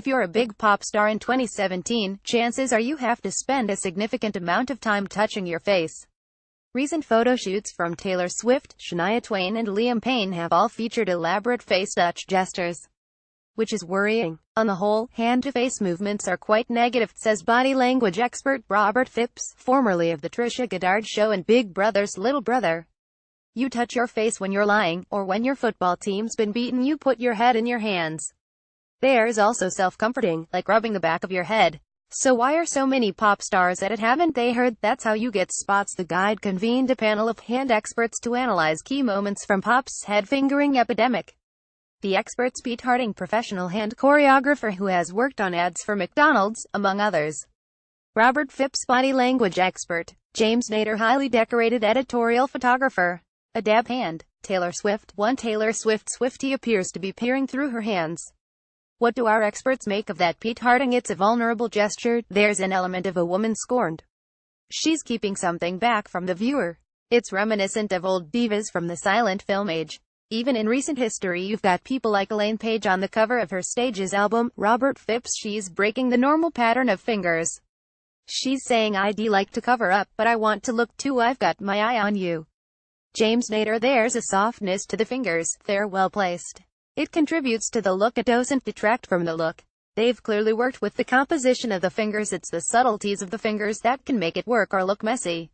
If you're a big pop star in 2017, chances are you have to spend a significant amount of time touching your face. Recent photo shoots from Taylor Swift, Shania Twain and Liam Payne have all featured elaborate face touch gestures, which is worrying. On the whole, hand-to-face movements are quite negative, says body language expert Robert Phipps, formerly of the Trisha Goddard Show and Big Brother's Little Brother. You touch your face when you're lying, or when your football team's been beaten you put your head in your hands. There's also self-comforting, like rubbing the back of your head. So why are so many pop stars at it? Haven't they heard? That's how you get spots. The Guide convened a panel of hand experts to analyze key moments from pop's head-fingering epidemic. The experts: Pete Harding, professional hand choreographer who has worked on ads for McDonald's, among others; Robert Phipps, body language expert; James Nader, highly decorated editorial photographer. A dab hand. Taylor Swift. One Taylor Swift Swiftie appears to be peering through her hands. What do our experts make of that? Pete Harding: it's a vulnerable gesture. There's an element of a woman scorned. She's keeping something back from the viewer. It's reminiscent of old divas from the silent film age. Even in recent history you've got people like Elaine Paige on the cover of her Stages album. Robert Phipps: she's breaking the normal pattern of fingers. She's saying, I'd like to cover up, but I want to look too. I've got my eye on you. James Nader: there's a softness to the fingers. They're well placed. It contributes to the look. It doesn't detract from the look. They've clearly worked with the composition of the fingers. It's the subtleties of the fingers that can make it work or look messy.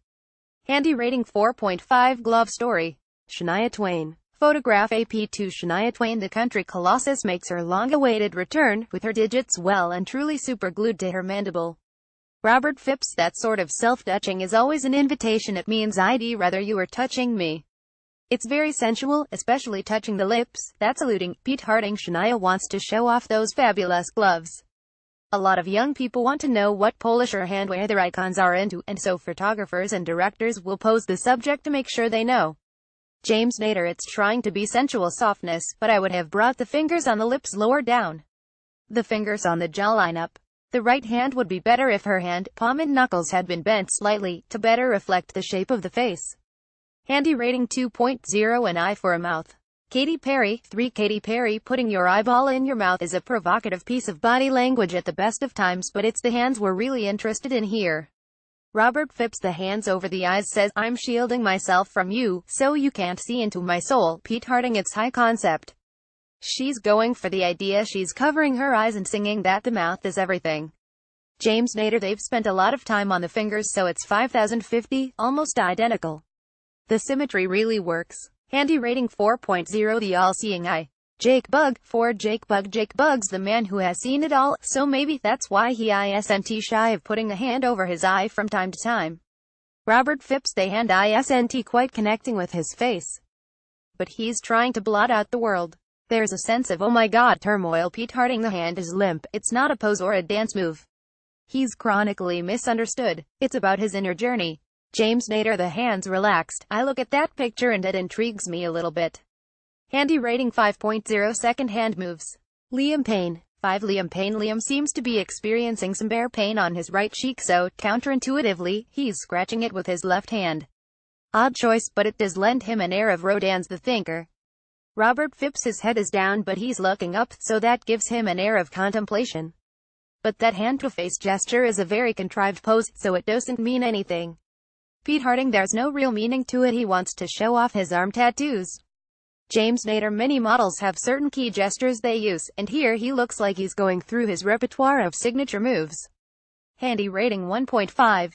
Handy rating 4.5. Glove story. Shania Twain. Photograph AP2 Shania Twain. The country colossus makes her long-awaited return, with her digits well and truly superglued to her mandible. Robert Phipps: that sort of self-touching is always an invitation. It means I'd rather you were touching me. It's very sensual, especially touching the lips. That's alluding. Pete Harding: Shania wants to show off those fabulous gloves. A lot of young people want to know what polish or handwear their icons are into, and so photographers and directors will pose the subject to make sure they know. James Nader: it's trying to be sensual softness, but I would have brought the fingers on the lips lower down. The fingers on the jawline up. The right hand would be better if her hand, palm and knuckles had been bent slightly, to better reflect the shape of the face. Handy rating 2.0. An eye for a mouth. Katy Perry. 3. Katy Perry: putting your eyeball in your mouth is a provocative piece of body language at the best of times, but it's the hands we're really interested in here. Robert Phipps: the hands over the eyes says, I'm shielding myself from you, so you can't see into my soul. Pete Harding: it's high concept. She's going for the idea. She's covering her eyes and singing that the mouth is everything. James Nader: they've spent a lot of time on the fingers, so it's 5050, almost identical. The symmetry really works. Handy rating 4.0. The all-seeing eye. Jake Bugg. 4. Jake Bugg. Jake Bugg's the man who has seen it all, so maybe that's why he isn't shy of putting a hand over his eye from time to time. Robert Phipps: the hand isn't quite connecting with his face, but he's trying to blot out the world. There's a sense of oh my god turmoil. Pete Harding: the hand is limp. It's not a pose or a dance move. He's chronically misunderstood. It's about his inner journey. James Nader: the hands relaxed. I look at that picture and it intrigues me a little bit. Handy rating 5.0. Second hand moves. Liam Payne. 5. Liam Payne. Liam seems to be experiencing some bare pain on his right cheek, so, counterintuitively, he's scratching it with his left hand. Odd choice, but it does lend him an air of Rodin's The Thinker. Robert Phipps: his head is down but he's looking up, so that gives him an air of contemplation. But that hand-to-face gesture is a very contrived pose, so it doesn't mean anything. Pete Harding: there's no real meaning to it. He wants to show off his arm tattoos. James Nader: many models have certain key gestures they use, and here he looks like he's going through his repertoire of signature moves. Handy rating 1.5.